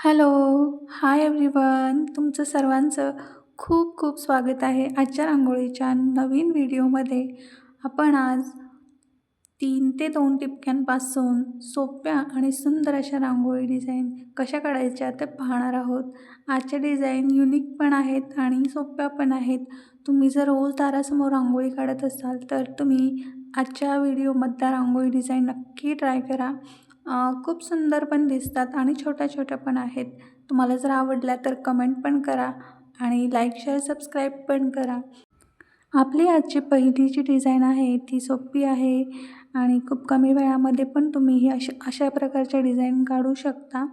Hello. Hi everyone. तुमचं सर्वांचं खूप खूप स्वागत आहे आजच्या रांगोळीच्या नवीन व्हिडिओमध्ये. आपण आज 3 ते 2 टिपक्यांपासून सोप्या आणि सुंदर अशा रांगोळी डिझाईन कशा काढायच्या ते पाहणार आहोत. आजच्या डिझाईन युनिक पण आहेत आणि सोप्या पण आहेत. तुम्ही जर रोज दारासमोर रांगोळी काढत असाल तर तुम्ही आजच्या व्हिडिओमधल्या रांगोळी डिझाईन नक्की ट्राय करा. खूप सुंदर पण दिसतात आणि छोट्या-छोट्या पण आहेत. तुम्हाला जर आवडल्या तर कमेंट पण करा आणि लाईक, शेअर, सबस्क्राईब पण करा. आपली आजची पहिली जी डिझाईन आहे ती सोपी आहे आणि खूप कमी वेळामध्ये पण तुम्ही ही अशा प्रकारच्या डिझाईन काढू शकता.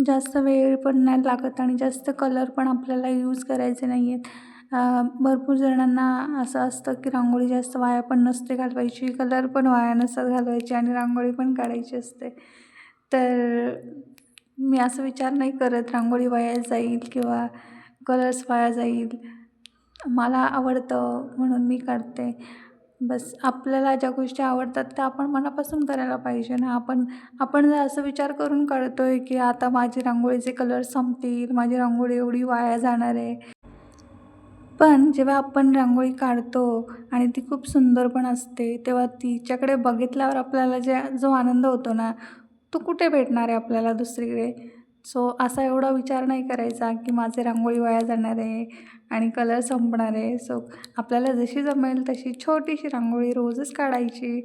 जास्त वेळ पण नाही लागत आणि जास्त कलर पण आपल्याला यूज करायचे नाही आहेत. भरपूर जणांना असं असतं की रांगोळी जास्त वाया पण नसते घालवायची, कलर पण वाया नसतात घालवायचे आणि रांगोळी पण काढायची असते. तर मी असं विचार नाही करत रांगोळी वाया जाईल किंवा कलर्स वाया जाईल. मला आवडतं म्हणून मी काढते. बस आपल्याला ज्या गोष्टी आवडतात त्या आपण मनापासून करायला पाहिजे ना. आपण आपण जर असं विचार करून काढतोय की आता माझी रांगोळीचे कलर संपतील, माझी रांगोळी एवढी वाया जाणार आहे. पण जेव्हा आपण रांगोळी काढतो आणि ती खूप सुंदर पण असते, तेव्हा तिच्याकडे बघितल्यावर आपल्याला जो आनंद होतो ना, तो कुठे भेटणार आहे आपल्याला दुसरीकडे. सो असा एवढा विचार नाही करायचा की माझी रांगोळी वाया जाणार आहे आणि कलर संपणार आहे. सो आपल्याला जशी जमेल तशी छोटीशी रांगोळी रोजच काढायची.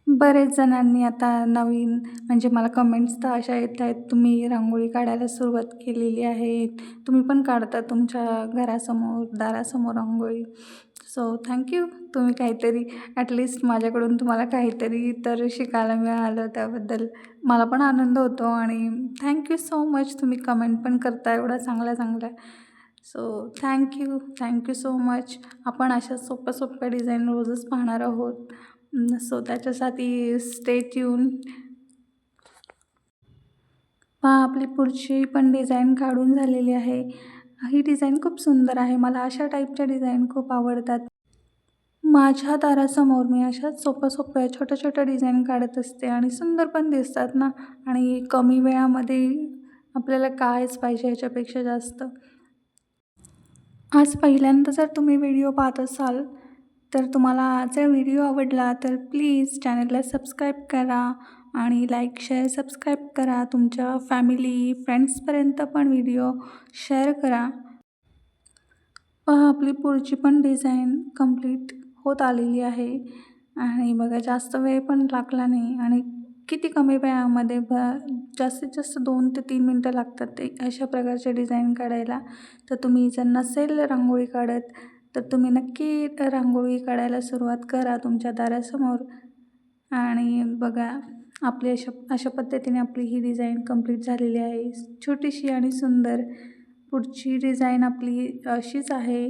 बरेच जणांनी आता नवीन म्हणजे मला कमेंट्स तर अशा येत आहेत, तुम्ही रांगोळी काढायला सुरुवात केलेली आहे. तुम्ही पण काढता तुमच्या घरासमोर, दारासमोर रांगोळी. So thank you. तुम्ही काहीतरी ॲटलीस्ट माझ्याकडून तुम्हाला काहीतरी तर शिकायला मिळालं त्याबद्दल मला पण आनंद होतो आणि थँक्यू सो मच. तुम्ही कमेंट पण करता एवढ्या चांगल्या-चांगल्या. So thank you so much. आपण अशा सोप्या-सोप्या डिझाईन रोजच पाहणार आहोत. सो त्याच्यासाठी स्टे ट्यून. पहा आपली पुढची पण डिझाईन काढून झालेली आहे. ही डिझाईन खूप सुंदर आहे. मला अशा टाईपच्या डिझाईन खूप आवडतात. माझ्या दारासमोर मी अशाच सोप्या-सोप्या, छोट्या-छोट्या डिझाईन काढत असते आणि सुंदर पण दिसतात ना आणि कमी वेळामध्ये आपल्याला कायच पाहिजे ह्याच्यापेक्षा जास्त. आज पहिल्यांदा जर तुम्ही व्हिडिओ पाहत असाल, तर तुम्हाला जर व्हिडिओ आवडला तर प्लीज चॅनलला सबस्क्राईब करा आणि लाईक, शेअर, सबस्क्राईब करा. तुमच्या फॅमिली, फ्रेंड्सपर्यंत पण व्हिडिओ शेअर करा. पहा आपली पुढची पण डिझाईन कंप्लीट होत आलेली आहे आणि बघा जास्त वेळ पण लागला नाही आणि किती कमी वेळामध्ये जास्तीत जास्त 2 ते 3 मिनटं लागतात ते अशा प्रकारचे डिझाईन काढायला. तर तुम्ही जर नसेल रांगोळी काढत तर तुम्ही नक्की रांगोळी काढायला सुरुवात करा तुमच्या दारासमोर आणि बघा आपली अशा अशा पद्धतीने आपली ही डिझाईन कंप्लीट झालेली आहे. छोटीशी आणि सुंदर. पुढची डिझाईन आपली अशीच आहे.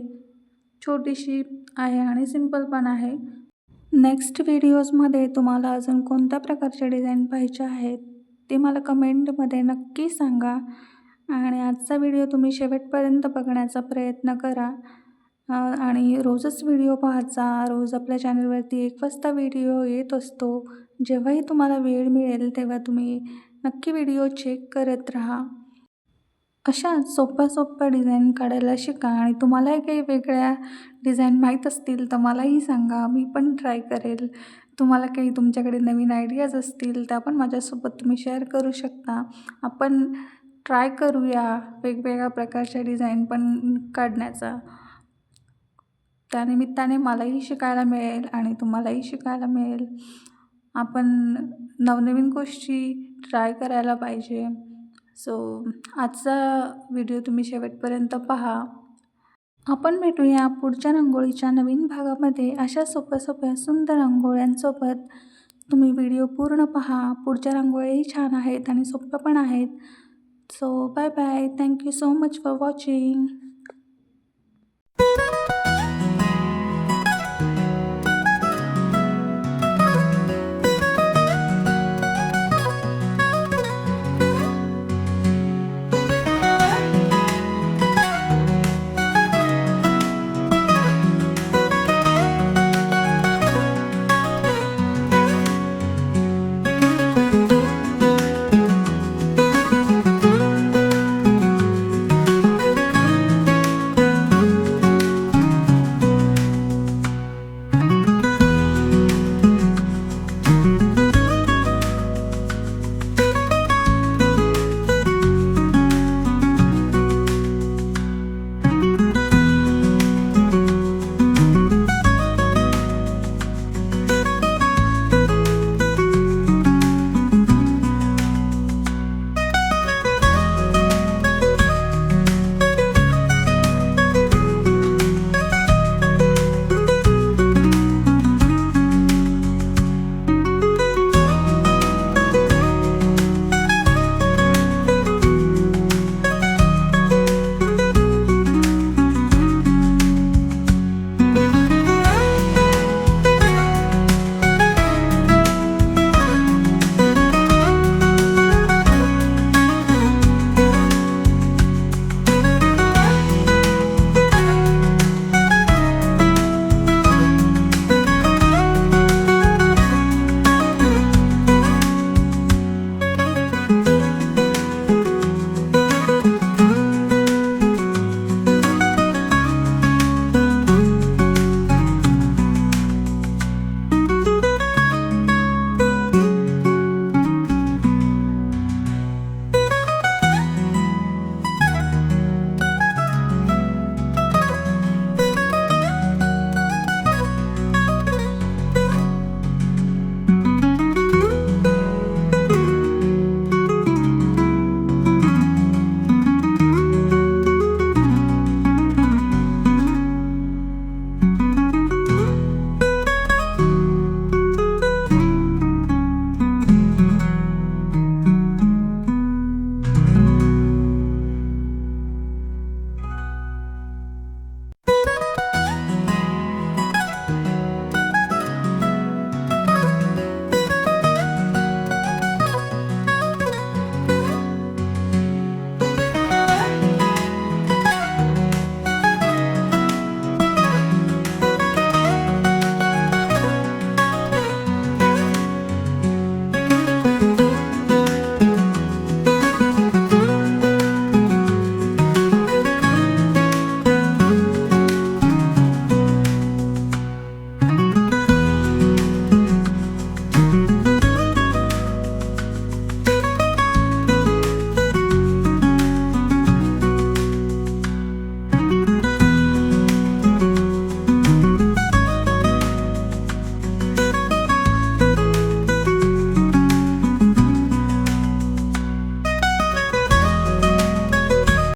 छोटीशी आहे आणि सिंपल पण आहे. नेक्स्ट व्हिडिओजमध्ये तुम्हाला अजून कोणत्या प्रकारच्या डिझाईन पाहिजे आहेत ते मला कमेंटमध्ये नक्की सांगा आणि आजचा व्हिडिओ तुम्ही शेवटपर्यंत बघण्याचा प्रयत्न करा. आणि रोजच व्हिडिओ पाहायचा. रोज आपल्या चॅनलवरती 1 वाजता व्हिडिओ येत असतो. जेव्हाही तुम्हाला वेळ मिळेल तेव्हा तुम्ही नक्की व्हिडिओ चेक करत राहा. अशा सोप्या-सोप्या डिझाईन काढायला शिका आणि तुम्हालाही काही वेगळ्या डिझाईन माहीत असतील तर मलाही सांगा. मी पण ट्राय करेल. तुम्हाला काही तुमच्याकडे नवीन आयडियाज असतील त्या पण माझ्यासोबत तुम्ही शेअर करू शकता. आपण ट्राय करूया वेगवेगळ्या प्रकारच्या डिझाईन पण काढण्याचा. त्यानिमित्ताने मलाही शिकायला मिळेल आणि तुम्हालाही शिकायला मिळेल. आपण नवनवीन गोष्टी ट्राय करायला पाहिजे. सो आजचा व्हिडिओ तुम्ही शेवटपर्यंत पहा. आपण भेटूया पुढच्या रांगोळीच्या नवीन भागामध्ये अशा सोप्या-सोप्या सुंदर रांगोळ्यांसोबत. तुम्ही व्हिडिओ पूर्ण पहा. पुढच्या रांगोळ्याही छान आहेत आणि सोप्या पण आहेत. So bye bye. Thank you so much for watching.